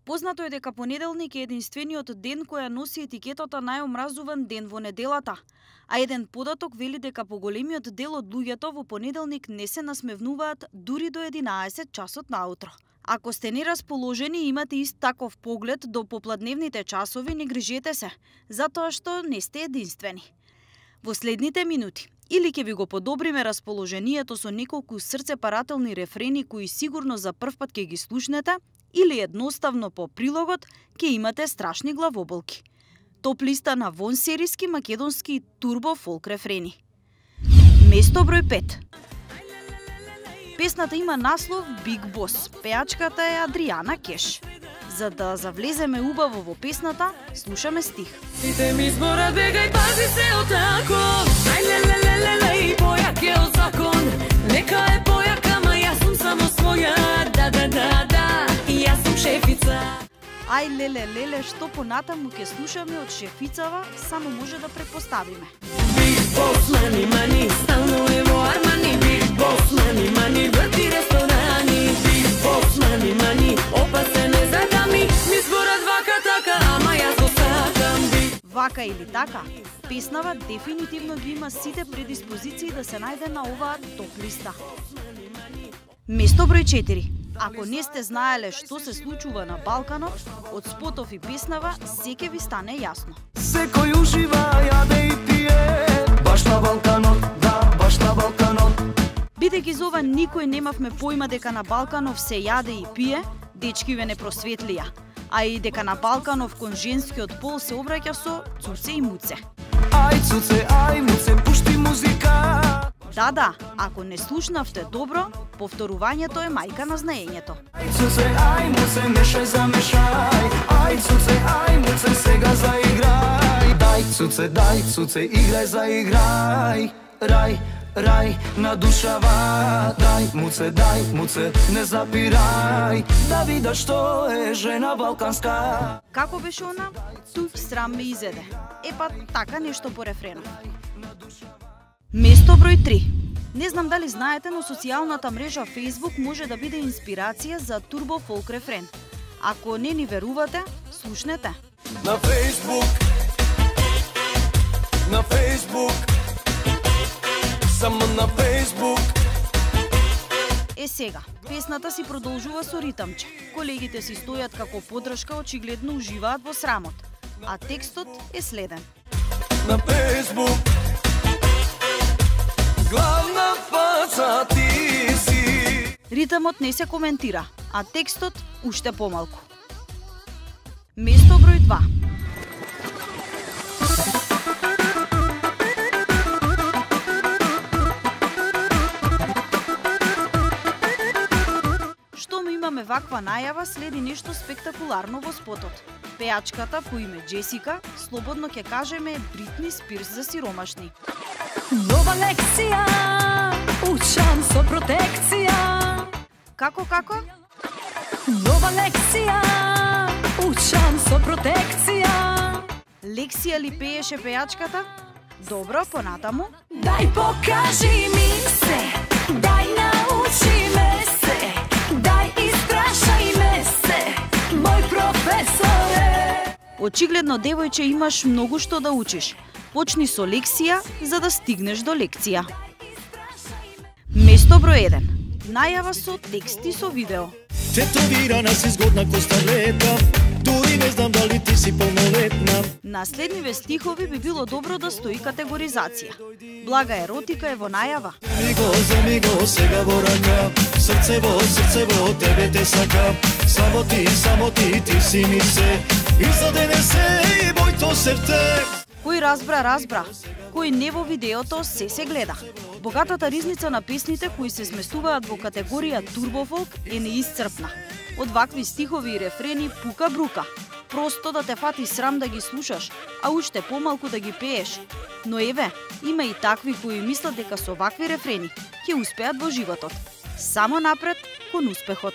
Познато е дека понеделник е единствениот ден која носи етикетата најомразуван ден во неделата, а еден податок вели дека поголемиот дел од луѓето во понеделник не се насмевнуваат дури до 11 часот наутро. Ако сте нерасположени и имате ист таков поглед до попладневните часови, не грижете се, затоа што не сте единствени. Во следните минути или ќе ви го подобриме расположението со неколку срцепарателни рефрени кои сигурно за првпат ќе ги слушнете, или едноставно по прилогот ќе имате страшни главоболки. Топ листа на вонсериски македонски турбо фолк рефрени. Место број 5. Песната има наслов Big Boss. Пеачката е Адриана Кеш. За да завлеземе убаво во песната, слушаме стих. Сите ми зборат бегај, пази се отако. Ај лелелелеле, појак е од закон. Нека е појак, ама јас сум само своја. Да, јас сум шефица. Ај леле, што понатаму ќе слушаме од шефицава, само може да предпоставиме. Big Boss, мани, стално е во Армани. Big Boss, мани, врти ресторани. Big Boss, мани, опасен е за дами. Ми зборат вака така, ама јас го сакам. Вака или така, песнава дефинитивно ги има сите предиспозиции да се најде на оваа топ листа. Место број 4. Ако не сте знаеле што се случува на Балканот, од спотов и песнава, се ќе ви стане јасно. Секој ужива, јаде и пие, баш на Балканот, да, баш на Балканот. Бидејќи за ова никој немавме појма дека на Балканов се јаде и пие, дечки ве не просветлија, а и дека на Балканов кон женскиот пол се обраќа со цуце и муце. Ај цуце, ај муце, пушти музика. Да, ако не слушнавте добро, повторувањето е мајка на знаењето. Ај цуце, ај муце, мешај замешај. Ај цуце, ај муце, сега заиграј. Дај цуце, играј, заиграј. Рај, надушава. Дај муце, не запирај. Да видаш што е жена балканска. Како беше она? Туф, срам ме изеде. Епа, така нешто по рефренот. Место број 3. Не знам дали знаете, но социјалната мрежа Facebook може да биде инспирација за турбо фолк рефрен. Ако не ни верувате, слушнете. На Facebook, само на Facebook. Е сега, песната си продолжува со ритамче. Колегите си стојат како поддршка, очигледно уживаат во срамот. А текстот е следен. На Facebook, главна фаца ти си. Ритамот не се коментира, а текстот уште помалку. Место број 2. Штом имаме ваква најава, следи нешто спектакуларно во спотот. Пеачката по име Джесика, слободно ќе кажеме Бритни Спирс за сиромашни. Нова лекција, учам со протекција. Како? Нова лекција, учам со протекција. Лексија ли пееше пеачката? Добро, понатаму. Дај покажи ми се, дај научи ме се, дај испрашај ме се, мој професоре. Очигледно, девојче, имаш многу што да учиш. Почни со лекција, за да стигнеш до лекција. Место број 1. Најава со текст и со видео. Тетовирана си згодна ко старлета, дури не знам дали ти си полнолетна. На следниве стихови би било добро да стои категоризација. Блага еротика е во најава. Миго за миго сега во рака, срце во тебе те сака. Само ти си ми се, изадене се и мојто срце. Кој разбра, кој не во видеото се гледа. Богатата ризница на песните кои се сместуваат во категорија турбофолк е неисцрпна. Од вакви стихови и рефрени пука брука. Просто да те фати срам да ги слушаш, а уште помалку да ги пееш. Но еве, има и такви кои мислат дека со вакви рефрени ќе успеат во животот. Само напред кон успехот.